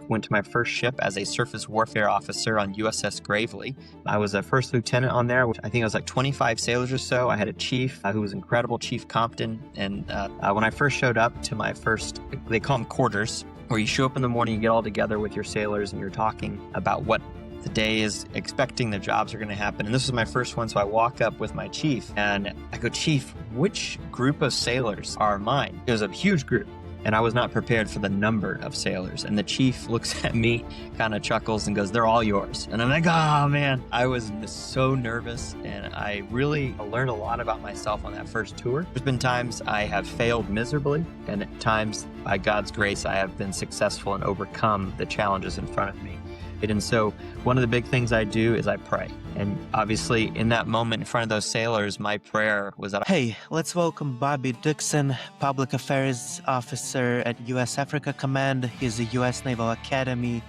went to my first ship as a surface warfare officer on USS Gravely. I was a first lieutenant on there, which I think I was like 25 sailors or so. I had a chief who was incredible, Chief Compton. And when I first showed up to my first, they call them quarters, where you show up in the morning, you get all together with your sailors and you're talking about what the day is expecting, the jobs are going to happen. And this was my first one. So I walk up with my chief and I go, "Chief, which group of sailors are mine?" It was a huge group. And I was not prepared for the number of sailors. And the chief looks at me, kind of chuckles and goes, "They're all yours." And I'm like, oh man, I was so nervous. And I really learned a lot about myself on that first tour. There's been times I have failed miserably, and at times, by God's grace, I have been successful and overcome the challenges in front of me. And so one of the big things I do is I pray. And obviously in that moment in front of those sailors, my prayer was that, Hey, let's welcome Bobby Dixon, Public Affairs Officer at U.S. Africa Command. He's a U.S. Naval Academy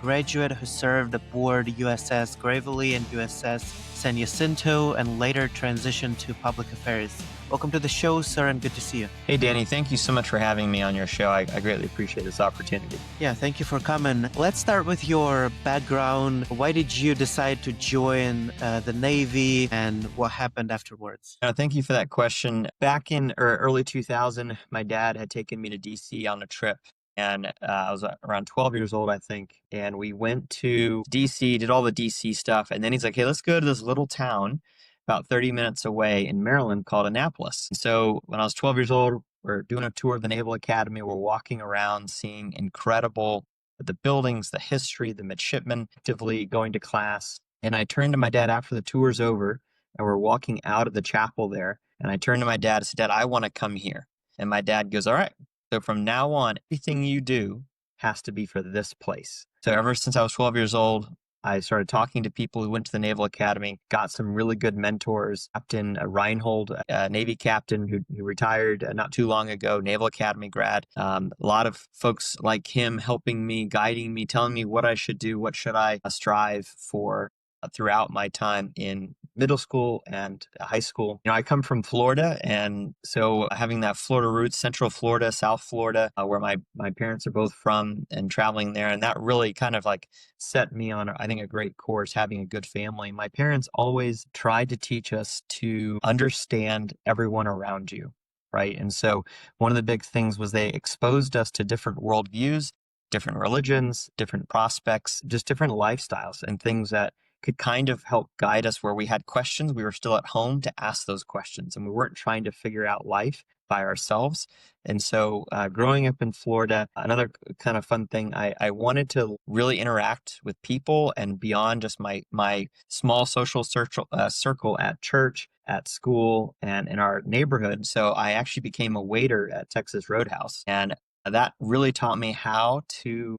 graduate who served aboard USS Gravely and USS San Jacinto and later transitioned to public affairs. Welcome to the show, sir, and good to see you. Hey, Danny, thank you so much for having me on your show. I greatly appreciate this opportunity. Yeah, thank you for coming. Let's start with your background. Why did you decide to join the Navy and what happened afterwards? Thank you for that question. Back in early 2000, my dad had taken me to DC on a trip. And I was around 12 years old, I think. And we went to DC, did all the DC stuff. And then he's like, "Hey, let's go to this little town about 30 minutes away in Maryland called Annapolis." And so when I was 12 years old, we're doing a tour of the Naval Academy. We're walking around, seeing the buildings, the history, the midshipmen, actively going to class. And I turned to my dad after the tour's over, and we're walking out of the chapel there. And I turned to my dad and said, "Dad, I want to come here." And my dad goes, "All right. So from now on, everything you do has to be for this place." So ever since I was 12 years old, I started talking to people who went to the Naval Academy, got some really good mentors. Captain Reinhold, a Navy captain who retired not too long ago, Naval Academy grad. A lot of folks like him helping me, guiding me, telling me what I should do, what should I strive for throughout my time in middle school and high school. I come from Florida, and so having that Florida roots, Central Florida, South Florida, where my parents are both from, and traveling there, and that really kind of like set me on, I think, a great course, having a good family. My parents always tried to teach us to understand everyone around you, right? And so one of the big things was they exposed us to different worldviews, different religions, different prospects, just different lifestyles and things that could kind of help guide us where we had questions. We were still at home to ask those questions, and we weren't trying to figure out life by ourselves. And so growing up in Florida, another kind of fun thing, I wanted to really interact with people and beyond just my small social circle at church, at school, and in our neighborhood. So I actually became a waiter at Texas Roadhouse. And that really taught me how to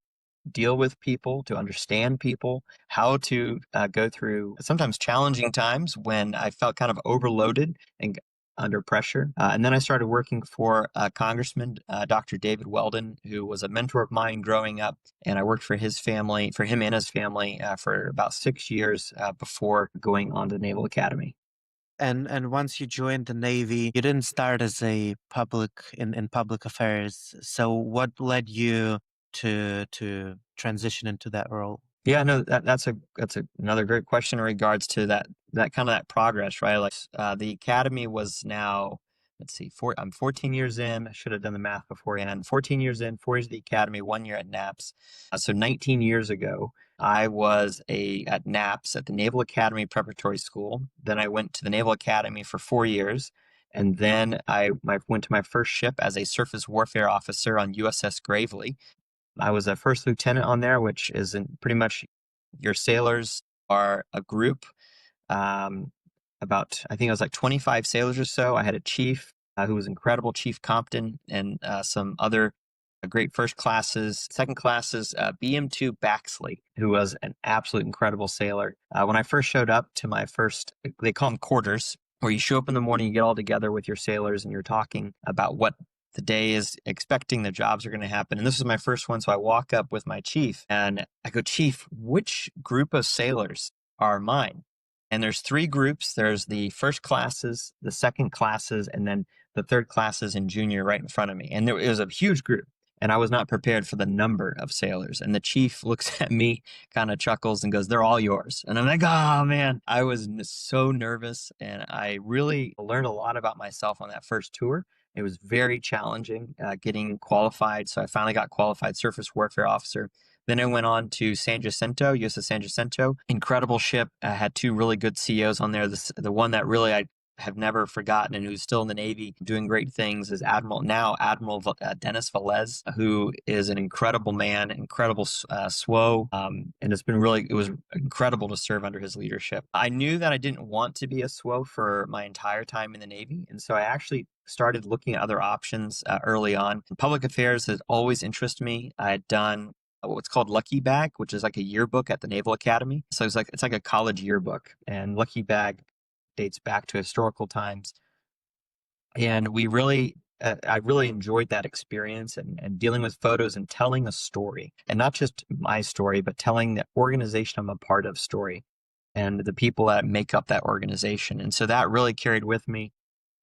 deal with people, to understand people, how to go through sometimes challenging times when I felt kind of overloaded and under pressure. And then I started working for Congressman Dr. David Weldon, who was a mentor of mine growing up. And I worked for him and his family for about 6 years before going on to the Naval Academy. And once you joined the Navy, you didn't start as a in public affairs. So what led you to transition into that role? Yeah, no, that's another great question in regards to that progress, right? Like the academy was now, let's see, I'm 14 years in. I should have done the math beforehand. 14 years in, 4 years at the academy, 1 year at NAPS. So 19 years ago, I was at NAPS at the Naval Academy Preparatory School. Then I went to the Naval Academy for 4 years. And then I went to my first ship as a surface warfare officer on USS Gravely. I was a first lieutenant on there, which is pretty much your sailors are a group. I think I was like 25 sailors or so. I had a chief who was incredible, Chief Compton, and some other great first classes, second classes, BM2 Baxley, who was an absolute incredible sailor. When I first showed up to my first, they call them quarters, where you show up in the morning, you get all together with your sailors and you're talking about what the day is expecting, the jobs are going to happen. And this was my first one. So I walk up with my chief and I go, "Chief, which group of sailors are mine?" And there's 3 groups. There's the first classes, the second classes, and then the third classes in junior right in front of me. And it was a huge group. and I was not prepared for the number of sailors. And the chief looks at me, kind of chuckles, and goes, "They're all yours." And I'm like, "Oh man!" I was so nervous, and I really learned a lot about myself on that first tour. It was very challenging getting qualified. So I finally got qualified surface warfare officer. Then I went on to San Jacinto, USS San Jacinto. Incredible ship. I had two really good CEOs on there. The one that really I have never forgotten and who's still in the Navy doing great things is Admiral Dennis Velez, who is an incredible man, incredible SWO. And it was incredible to serve under his leadership. I knew that I didn't want to be a SWO for my entire time in the Navy. And so I actually started looking at other options early on. Public affairs has always interested me. I had done what's called Lucky Bag, which is like a yearbook at the Naval Academy. So it's like a college yearbook, and Lucky Bag dates back to historical times. And I really enjoyed that experience and dealing with photos and telling a story, and not just my story, but telling the organization I'm a part of story and the people that make up that organization. And so that really carried with me.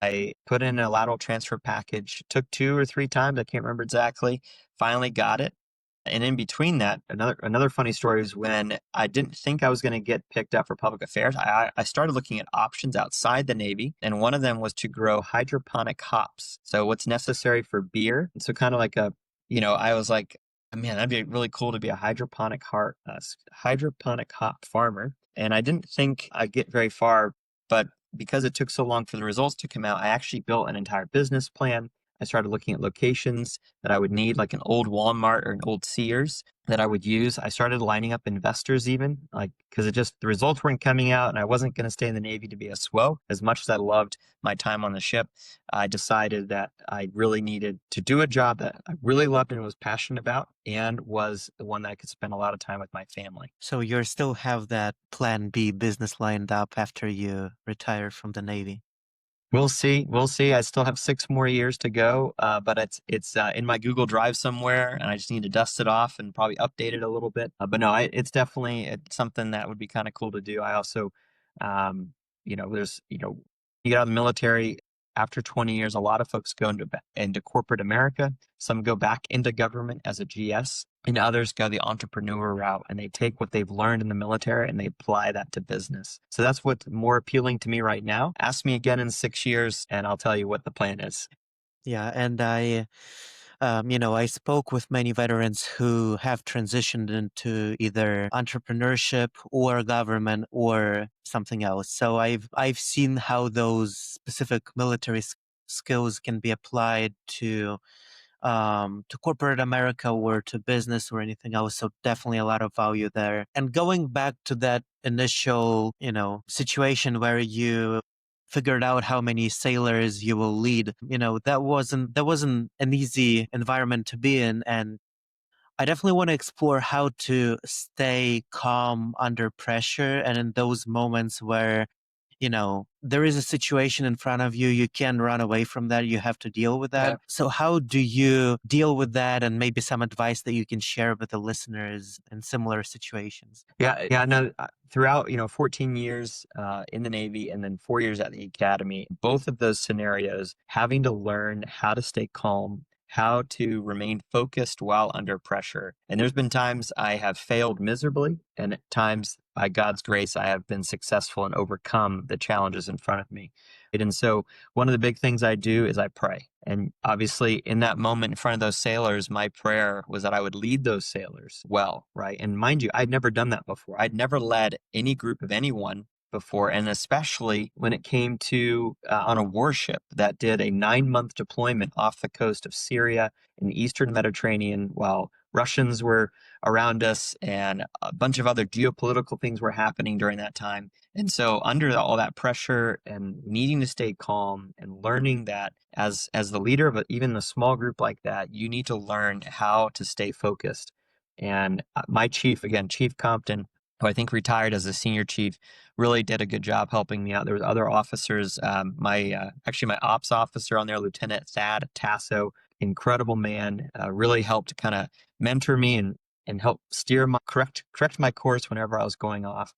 I put in a lateral transfer package, took 2 or 3 times, I can't remember exactly, finally got it. And in between that, another funny story is when I didn't think I was going to get picked up for public affairs, I started looking at options outside the Navy, and one of them was to grow hydroponic hops. So what's necessary for beer. And so kind of like I was like, man, that'd be really cool to be a hydroponic hop farmer. And I didn't think I'd get very far, but because it took so long for the results to come out, I actually built an entire business plan. I started looking at locations that I would need, like an old Walmart or an old Sears that I would use. I started lining up investors even, like, because the results weren't coming out and I wasn't going to stay in the Navy to be a SWO. As much as I loved my time on the ship, I decided that I really needed to do a job that I really loved and was passionate about, and was the one that I could spend a lot of time with my family. So you still have that plan B business lined up after you retire from the Navy? We'll see. We'll see. I still have 6 more years to go, but it's in my Google Drive somewhere, and I just need to dust it off and probably update it a little bit. But no, it's something that would be kind of cool to do. I also, there's you get out of the military after 20 years. A lot of folks go into corporate America. Some go back into government as a GS, and others go the entrepreneur route, and they take what they've learned in the military and they apply that to business. So that's what's more appealing to me right now. Ask me again in 6 years and I'll tell you what the plan is. Yeah, and I spoke with many veterans who have transitioned into either entrepreneurship or government or something else. So I've seen how those specific military skills can be applied to corporate America or to business or anything else. So definitely a lot of value there. And going back to that initial, situation where you figured out how many sailors you will lead, that wasn't an easy environment to be in. And I definitely want to explore how to stay calm under pressure and in those moments where there is a situation in front of you. You can't run away from that. You have to deal with that. Yeah. So how do you deal with that, and maybe some advice that you can share with the listeners in similar situations? Yeah, no, throughout, 14 years in the Navy and then 4 years at the Academy, both of those scenarios, having to learn how to stay calm, how to remain focused while under pressure. And there's been times I have failed miserably, and at times, by God's grace, I have been successful and overcome the challenges in front of me. And so one of the big things I do is I pray. And obviously, in that moment in front of those sailors, my prayer was that I would lead those sailors well, right? And mind you, I'd never done that before. I'd never led any group of anyone before, and especially when it came to on a warship that did a 9-month deployment off the coast of Syria in the Eastern Mediterranean while Russians were around us and a bunch of other geopolitical things were happening during that time. And so under all that pressure and needing to stay calm and learning that as the leader of even a small group like that, you need to learn how to stay focused. And my chief, again, Chief Compton, who I think retired as a senior chief, really did a good job helping me out. There was other officers, my ops officer on there, Lieutenant Thad Tasso, incredible man, really helped kind of mentor me and help correct my course whenever I was going off.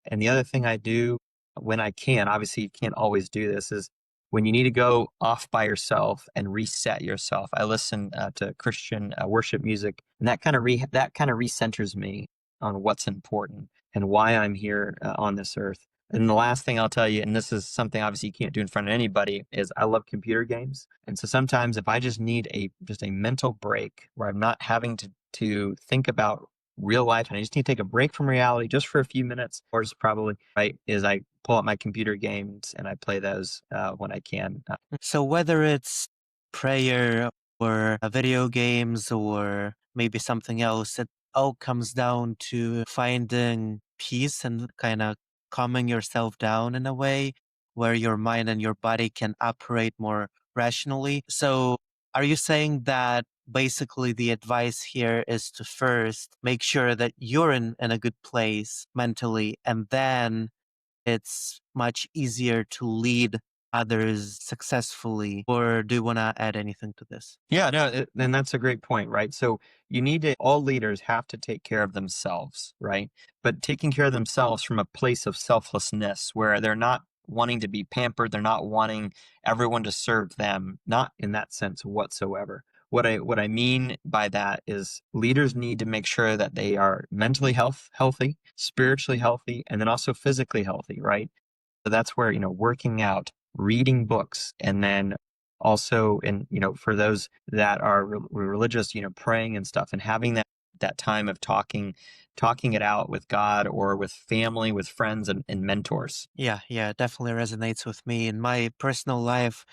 And the other thing I do when I can, obviously you can't always do this, is when you need to go off by yourself and reset yourself. I listen to Christian worship music, and that kind of recenters me on what's important and why I'm here on this earth. And the last thing I'll tell you, and this is something obviously you can't do in front of anybody, is I love computer games. And so sometimes if I just need a mental break where I'm not having to think about real life and I just need to take a break from reality just for a few minutes, or just probably right, is I pull out my computer games and I play those when I can. So whether it's prayer or video games or maybe something else, it all comes down to finding peace and kind of calming yourself down in a way where your mind and your body can operate more rationally. So are you saying that basically the advice here is to first make sure that you're in a good place mentally, and then it's much easier to lead others successfully? Or do you want to add anything to this? Yeah, no, and that's a great point, right? So all leaders have to take care of themselves, right? But taking care of themselves from a place of selflessness where they're not wanting to be pampered, they're not wanting everyone to serve them, not in that sense whatsoever. What I mean by that is leaders need to make sure that they are mentally healthy, spiritually healthy, and then also physically healthy, right? So that's where, working out, reading books, and then also, and, for those that are religious, praying and stuff and having that time of talking it out with God or with family, with friends and mentors. Yeah, yeah, it definitely resonates with me in my personal life.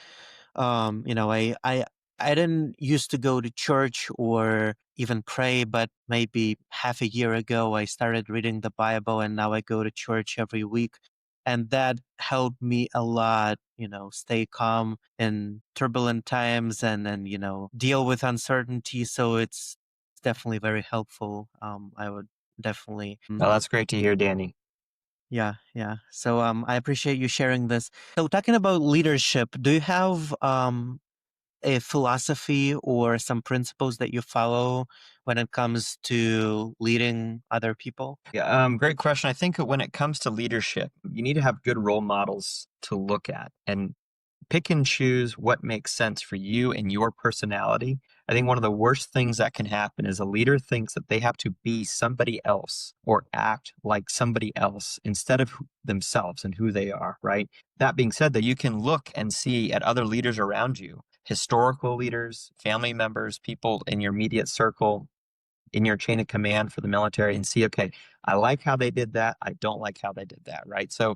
I didn't used to go to church or even pray, but maybe half a year ago I started reading the Bible, and now I go to church every week. And that helped me a lot, stay calm in turbulent times and then, deal with uncertainty. So it's definitely very helpful. I would definitely. Oh, that's great to hear, Danny. Yeah, yeah. So I appreciate you sharing this. So talking about leadership, do you have a philosophy or some principles that you follow when it comes to leading other people? Yeah, great question. I think when it comes to leadership, you need to have good role models to look at and pick and choose what makes sense for you and your personality. I think one of the worst things that can happen is a leader thinks that they have to be somebody else or act like somebody else instead of themselves and who they are, right? That being said, that you can look and see at other leaders around you, historical leaders, family members, people in your immediate circle, in your chain of command for the military and see, okay, I like how they did that. I don't like how they did that, right? So,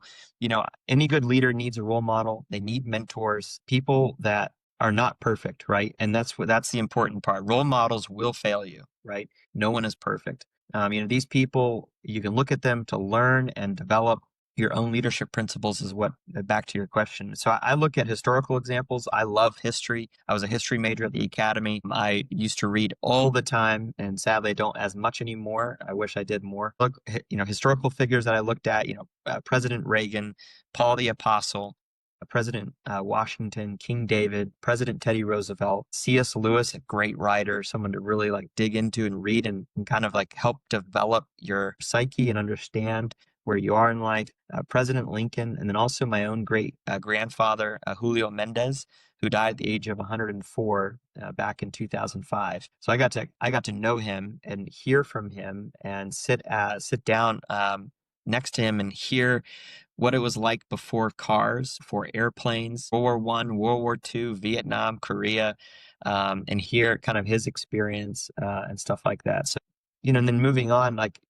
any good leader needs a role model. They need mentors, people that are not perfect, right? And that's the important part. Role models will fail you, right? No one is perfect. These people, you can look at them to learn and develop your own leadership principles is what, back to your question. So I look at historical examples. I love history. I was a history major at the academy. I used to read all the time, and sadly I don't as much anymore. I wish I did more. Look, historical figures that I looked at, President Reagan, Paul the Apostle, President Washington, King David, President Teddy Roosevelt, C.S. Lewis, a great writer, someone to really like dig into and read and kind of like help develop your psyche and understand where you are in life, President Lincoln, and then also my own great grandfather, Julio Mendez, who died at the age of 104 back in 2005. So I got to know him and hear from him and sit down next to him and hear what it was like before cars, before airplanes, World War I, World War II, Vietnam, Korea, and hear kind of his experience and stuff like that. So, and then moving on, like,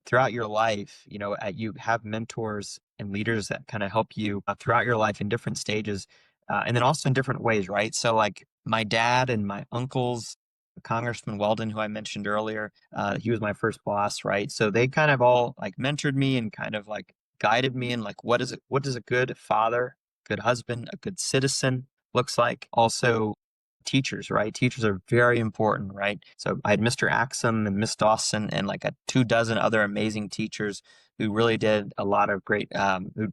throughout your life, you have mentors and leaders that kind of help you throughout your life in different stages, and then also in different ways, right? So, like my dad and my uncles, Congressman Weldon, who I mentioned earlier, he was my first boss, right? So they kind of all like mentored me and kind of like guided me in like what does a good father, good husband, a good citizen looks like. Also teachers, right? Teachers are very important, right? So I had Mr. Axum and Miss Dawson and like 24 other amazing teachers who really did a lot of great, who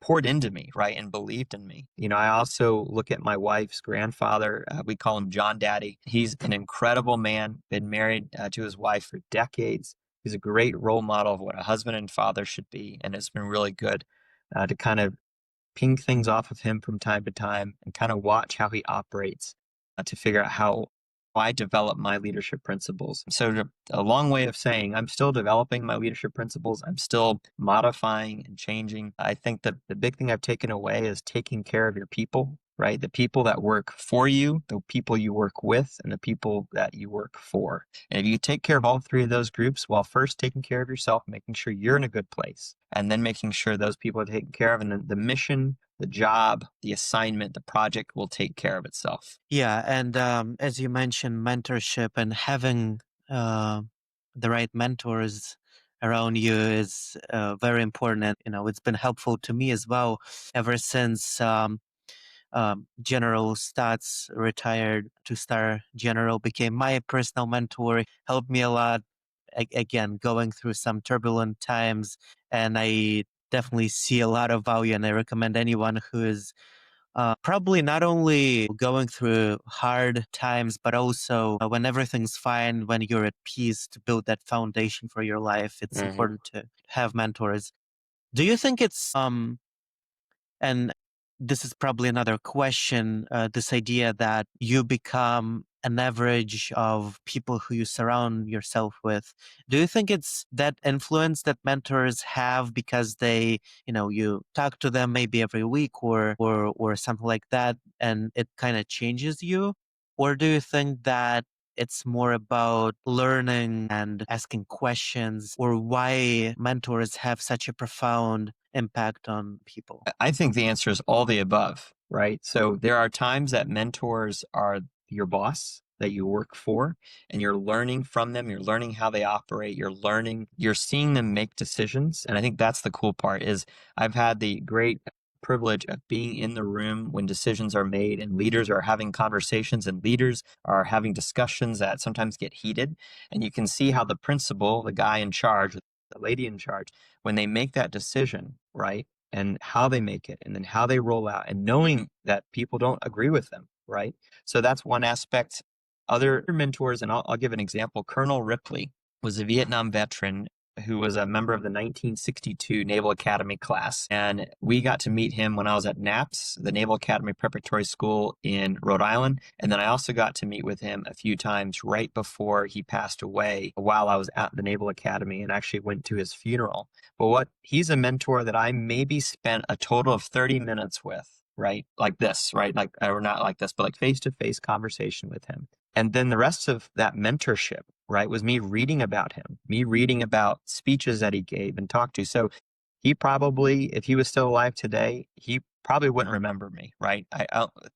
poured into me, right, and believed in me. I also look at my wife's grandfather. We call him John Daddy. He's an incredible man. Been married to his wife for decades. He's a great role model of what a husband and father should be, and it's been really good to kind of ping things off of him from time to time and kind of watch how he operates to figure out how I develop my leadership principles. So a long way of saying I'm still developing my leadership principles. I'm still modifying and changing. I think that the big thing I've taken away is taking care of your people, right? The people that work for you, the people you work with, and the people that you work for. And if you take care of all three of those groups while first taking care of yourself, making sure you're in a good place, and then making sure those people are taken care of, and the mission, the job, the assignment, the project will take care of itself. Yeah, and as you mentioned, mentorship and having uh, the right mentors around you is very important. And it's been helpful to me as well ever since General Stats retired. Two-star general became my personal mentor, helped me a lot. Again, going through some turbulent times, and I definitely see a lot of value, and I recommend anyone who is probably not only going through hard times, but also when everything's fine, when you're at peace, to build that foundation for your life. It's Mm-hmm. important to have mentors. Do you think it's and this is probably another question, this idea that you become an average of people who you surround yourself with. Do you think it's that influence that mentors have because they, you talk to them maybe every week or something like that, and it kind of changes you? Or do you think that it's more about learning and asking questions, or why mentors have such a profound impact on people? I think the answer is all the above, right? So there are times that mentors are your boss that you work for, and you're learning from them. You're learning how they operate. You're seeing them make decisions. And I think that's the cool part is I've had the great privilege of being in the room when decisions are made and leaders are having conversations and leaders are having discussions that sometimes get heated. And you can see how the principal, the guy in charge, the lady in charge, when they make that decision, right? And how they make it and then how they roll out and knowing that people don't agree with them, right? So that's one aspect. Other mentors, and I'll give an example. Colonel Ripley was a Vietnam veteran who was a member of the 1962 Naval Academy class. And we got to meet him when I was at NAPS, the Naval Academy Preparatory School in Rhode Island. And then I also got to meet with him a few times right before he passed away while I was at the Naval Academy and actually went to his funeral. But he's a mentor that I maybe spent a total of 30 minutes with, right? Like this, right? Like, or not like this, but like face-to-face conversation with him. And then the rest of that mentorship, right, was me reading about him, me reading about speeches that he gave and talked to. So he probably, if he was still alive today, he probably wouldn't remember me, right?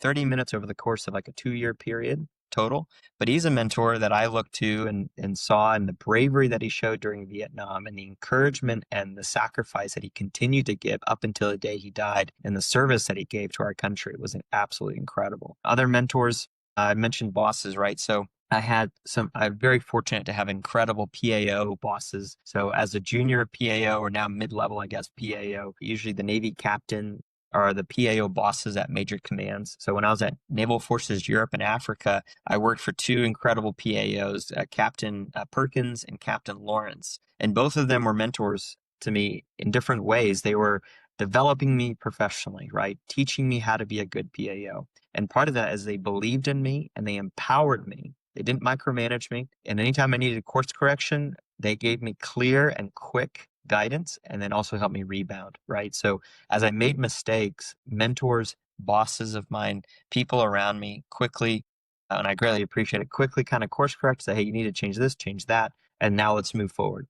30 minutes over the course of like a 2-year period total. But he's a mentor that I looked to and saw, and the bravery that he showed during Vietnam and the encouragement and the sacrifice that he continued to give up until the day he died, and the service that he gave to our country was absolutely incredible. Other mentors, I mentioned bosses, right? So I'm very fortunate to have incredible PAO bosses. So as a junior PAO, or now mid-level, I guess, PAO, usually the Navy captain are the PAO bosses at major commands. So when I was at Naval Forces Europe and Africa, I worked for two incredible PAOs, Captain Perkins and Captain Lawrence. And both of them were mentors to me in different ways. They were developing me professionally, right? Teaching me how to be a good PAO. And part of that is they believed in me and they empowered me. They didn't micromanage me. And anytime I needed course correction, they gave me clear and quick guidance and then also helped me rebound, right? So as I made mistakes, mentors, bosses of mine, people around me quickly, and I greatly appreciate it, quickly kind of course correct, say, hey, you need to change this, change that, and now let's move forward,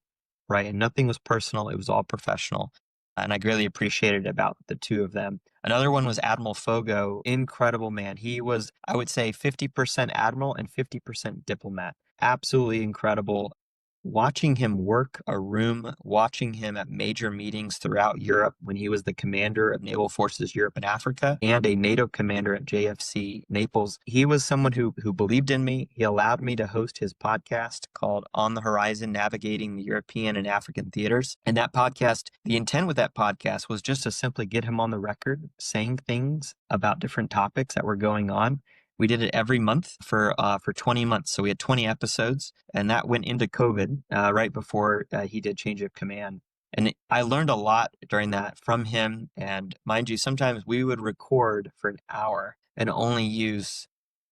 right? And nothing was personal. It was all professional. And I greatly appreciated about the two of them. Another one was Admiral Fogo. Incredible man. He was, I would say, 50% admiral and 50% diplomat. Absolutely incredible. Watching him work a room, watching him at major meetings throughout Europe when he was the commander of Naval Forces Europe and Africa and a NATO commander at JFC Naples. He was someone who believed in me. He allowed me to host his podcast called On the Horizon, Navigating the European and African Theaters. And that podcast, the intent with that podcast was just to simply get him on the record, saying things about different topics that were going on. We did it every month for 20 months. So we had 20 episodes, and that went into COVID right before he did change of command. And I learned a lot during that from him. And mind you, sometimes we would record for an hour and only use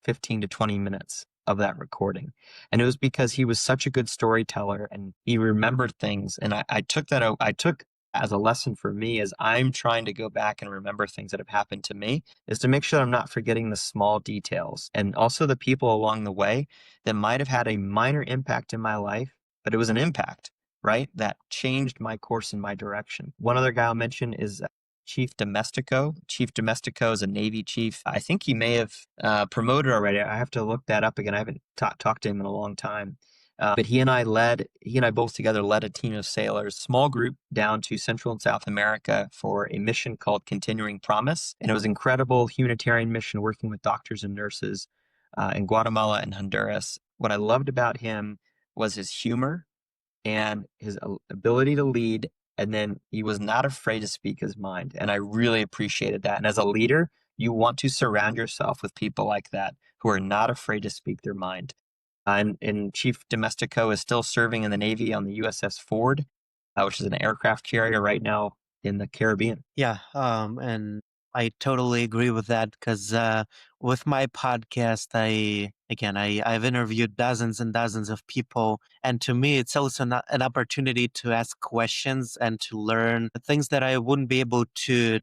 15 to 20 minutes of that recording. And it was because he was such a good storyteller and he remembered things. And I took that, I took as a lesson for me as I'm trying to go back and remember things that have happened to me, is to make sure I'm not forgetting the small details and also the people along the way that might have had a minor impact in my life, but it was an impact, right? That changed my course and my direction. One other guy I'll mention is Chief Domestico. Chief Domestico is a Navy chief. I think he may have promoted already. I have to look that up again. I haven't talked to him in a long time. But he and I both together led a team of sailors, small group down to Central and South America for a mission called Continuing Promise. And it was an incredible humanitarian mission working with doctors and nurses in Guatemala and Honduras. What I loved about him was his humor and his ability to lead. And then he was not afraid to speak his mind. And I really appreciated that. And as a leader, you want to surround yourself with people like that who are not afraid to speak their mind. And Chief Domestico is still serving in the Navy on the USS Ford, which is an aircraft carrier right now in the Caribbean. Yeah, and I totally agree with that because with my podcast, I've interviewed dozens and dozens of people, and to me, it's also an opportunity to ask questions and to learn things that I wouldn't be able to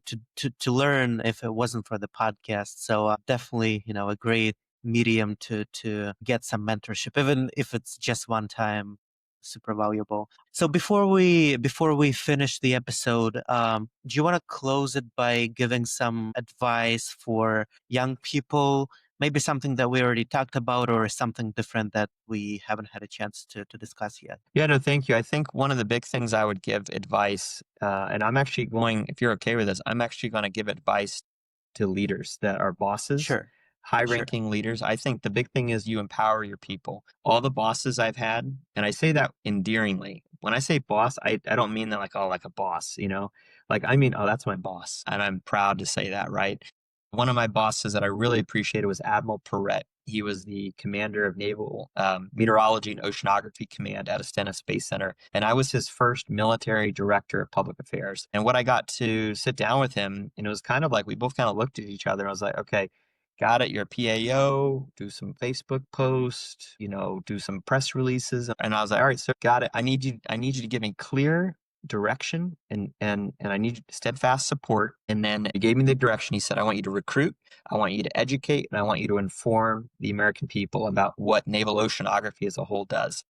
learn if it wasn't for the podcast. So definitely, a great medium to get some mentorship, even if it's just one time. Super valuable. So before we finish the episode, do you want to close it by giving some advice for young people? Maybe something that we already talked about, or something different that we haven't had a chance to discuss yet. Yeah, no, thank you. I think one of the big things I would give advice, and I'm actually going, if you're okay with this, I'm actually going to give advice to leaders that are bosses, Sure. high Sure. ranking leaders. I think the big thing is you empower your people. All the bosses I've had, and I say that endearingly. When I say boss, I don't mean that like, oh, like a boss, like I mean, oh, that's my boss. And I'm proud to say that, right? One of my bosses that I really appreciated was Admiral Perret. He was the commander of Naval Meteorology and Oceanography Command at Stennis Space Center. And I was his first military director of public affairs. And what I got to sit down with him, and it was kind of like we both kind of looked at each other and I was like, okay, got it, you're a PAO, do some Facebook posts, do some press releases. And I was like, all right, so got it. I need you to give me clear direction and I need steadfast support. And then he gave me the direction. He said, I want you to recruit, I want you to educate, and I want you to inform the American people about what naval oceanography as a whole does.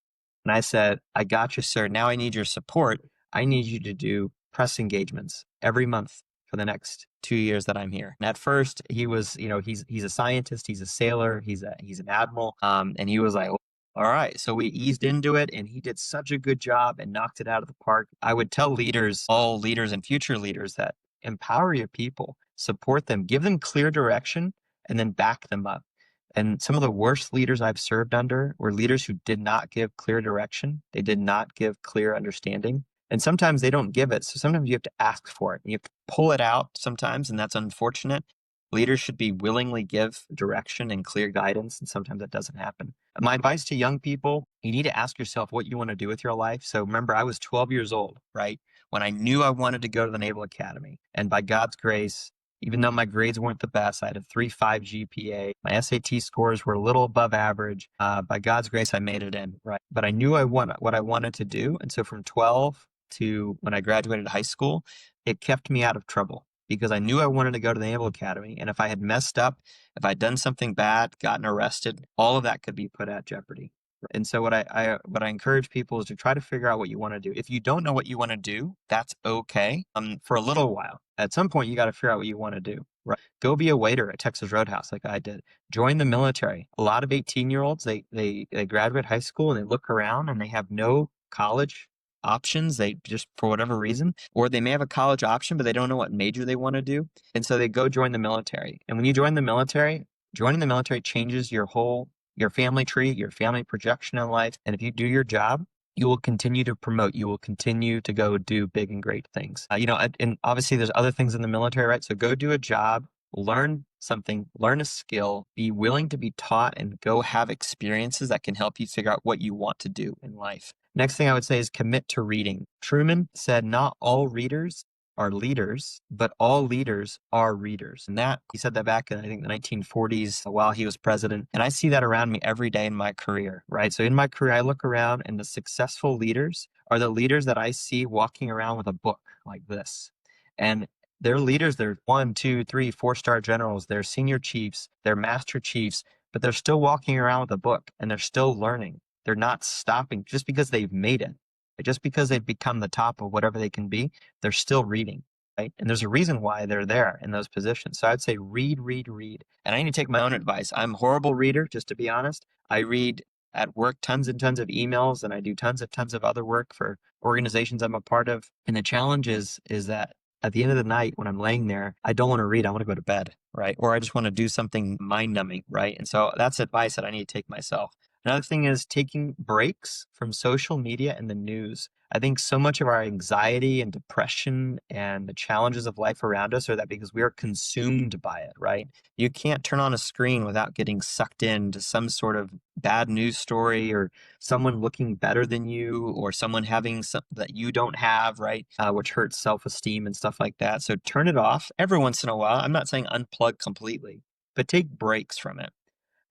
And I said, I got you, sir. Now I need your support. I need you to do press engagements every month for the next 2 years that I'm here. And at first he was, he's a scientist, he's a sailor, he's an admiral. And he was like, all right. So we eased into it and he did such a good job and knocked it out of the park. I would tell leaders, all leaders and future leaders, that empower your people, support them, give them clear direction, and then back them up. And some of the worst leaders I've served under were leaders who did not give clear direction. They did not give clear understanding. And sometimes they don't give it. So sometimes you have to ask for it. You have to pull it out sometimes, and that's unfortunate. Leaders should be willingly give direction and clear guidance, and sometimes that doesn't happen. My advice to young people, you need to ask yourself what you want to do with your life. So remember, I was 12 years old, right? When I knew I wanted to go to the Naval Academy. And by God's grace, even though my grades weren't the best, I had a 3.5 GPA. My SAT scores were a little above average. By God's grace, I made it in, right? But I knew what I wanted to do. And so from 12 to when I graduated high school, it kept me out of trouble because I knew I wanted to go to the Naval Academy. And if I had messed up, if I'd done something bad, gotten arrested, all of that could be put at jeopardy. And so what I encourage people is to try to figure out what you want to do. If you don't know what you want to do, that's okay. For a little while. At some point, you got to figure out what you want to do. Right? Go be a waiter at Texas Roadhouse like I did. Join the military. A lot of 18-year-olds, they graduate high school and they look around and they have no college options. They just, for whatever reason, or they may have a college option, but they don't know what major they want to do. And so they go join the military. And when you join the military, joining the military changes your family tree, your family projection in life. And if you do your job, you will continue to promote. You will continue to go do big and great things. And obviously there's other things in the military, right? So go do a job, learn something, learn a skill, be willing to be taught and go have experiences that can help you figure out what you want to do in life. Next thing I would say is commit to reading. Truman said, not all readers are leaders, but all leaders are readers. And that, he said that back in, I think, the 1940s while he was president. And I see that around me every day in my career, right? So in my career, I look around and the successful leaders are the leaders that I see walking around with a book like this. And they're leaders, they're 1, 2, 3, 4-star generals, they're senior chiefs, they're master chiefs, but they're still walking around with a book and they're still learning. They're not stopping just because they've made it. Just because they've become the top of whatever they can be, they're still reading, right? And there's a reason why they're there in those positions. So I'd say read, read, read. And I need to take my own advice. I'm a horrible reader, just to be honest. I read at work tons and tons of emails, and I do tons of other work for organizations I'm a part of. And the challenge is that at the end of the night, when I'm laying there, I don't want to read. I want to go to bed, right? Or I just want to do something mind numbing, right? And so that's advice that I need to take myself. Another thing is taking breaks from social media and the news. I think so much of our anxiety and depression and the challenges of life around us are that because we are consumed by it, right? You can't turn on a screen without getting sucked into some sort of bad news story or someone looking better than you or someone having something that you don't have, right? Which hurts self-esteem and stuff like that. So turn it off every once in a while. I'm not saying unplug completely, but take breaks from it.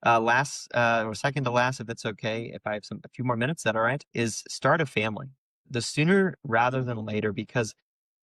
Last or second to last, if it's okay, if I have a few more minutes, is that all right? Is start a family. The sooner rather than later, because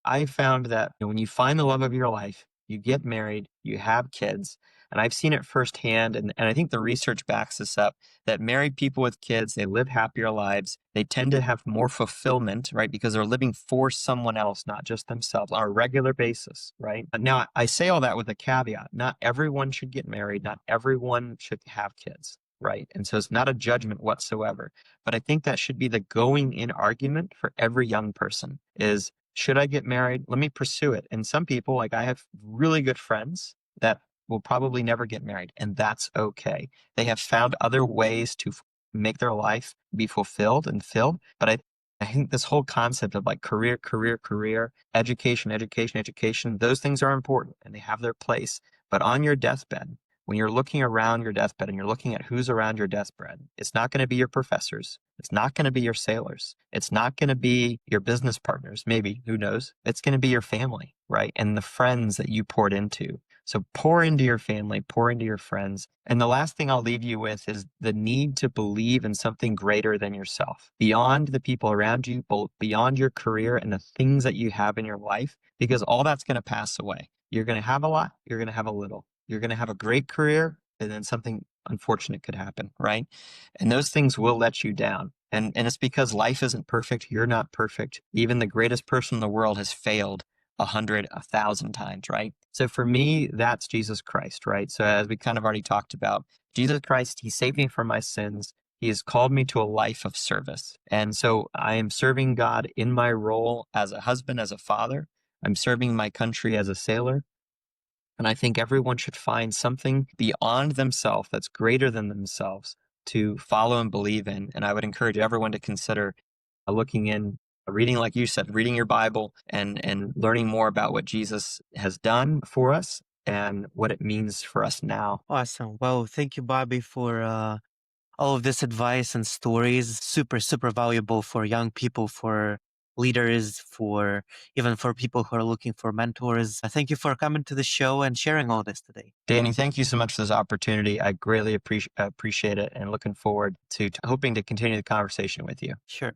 I found that when you find the love of your life, you get married, you have kids, and I've seen it firsthand, and I think the research backs this up, that married people with kids, they live happier lives. They tend to have more fulfillment, right? Because they're living for someone else, not just themselves, on a regular basis, right? Now, I say all that with a caveat. Not everyone should get married. Not everyone should have kids, right? And so it's not a judgment whatsoever. But I think that should be the going in argument for every young person is, should I get married? Let me pursue it. And some people, like I have really good friends that will probably never get married, and that's okay. They have found other ways to make their life be fulfilled and filled. But I think this whole concept of like career, career, career, education, education, education, those things are important and they have their place. But on your deathbed, when you're looking around your deathbed and you're looking at who's around your deathbed, it's not going to be your professors. It's not going to be your sailors. It's not going to be your business partners. Maybe, who knows? It's going to be your family, right? And the friends that you poured into. So pour into your family, pour into your friends. And the last thing I'll leave you with is the need to believe in something greater than yourself, beyond the people around you, beyond your career and the things that you have in your life, because all that's going to pass away. You're going to have a lot, you're going to have a little. You're going to have a great career, and then something unfortunate could happen, right? And those things will let you down. And it's because life isn't perfect. You're not perfect. Even the greatest person in the world has failed 100, 1,000 times, right? So for me, that's Jesus Christ, right? So as we kind of already talked about, Jesus Christ, he saved me from my sins. He has called me to a life of service. And so I am serving God in my role as a husband, as a father. I'm serving my country as a sailor. And I think everyone should find something beyond themselves that's greater than themselves to follow and believe in. And I would encourage everyone to consider looking in, reading, like you said, reading your Bible and learning more about what Jesus has done for us and what it means for us now. Awesome. Well, thank you, Bobby, for all of this advice and stories. Super, super valuable for young people, for leaders, for even for people who are looking for mentors. Thank you for coming to the show and sharing all this today. Danny, thank you so much for this opportunity. I greatly appreciate it and looking forward to hoping to continue the conversation with you. Sure.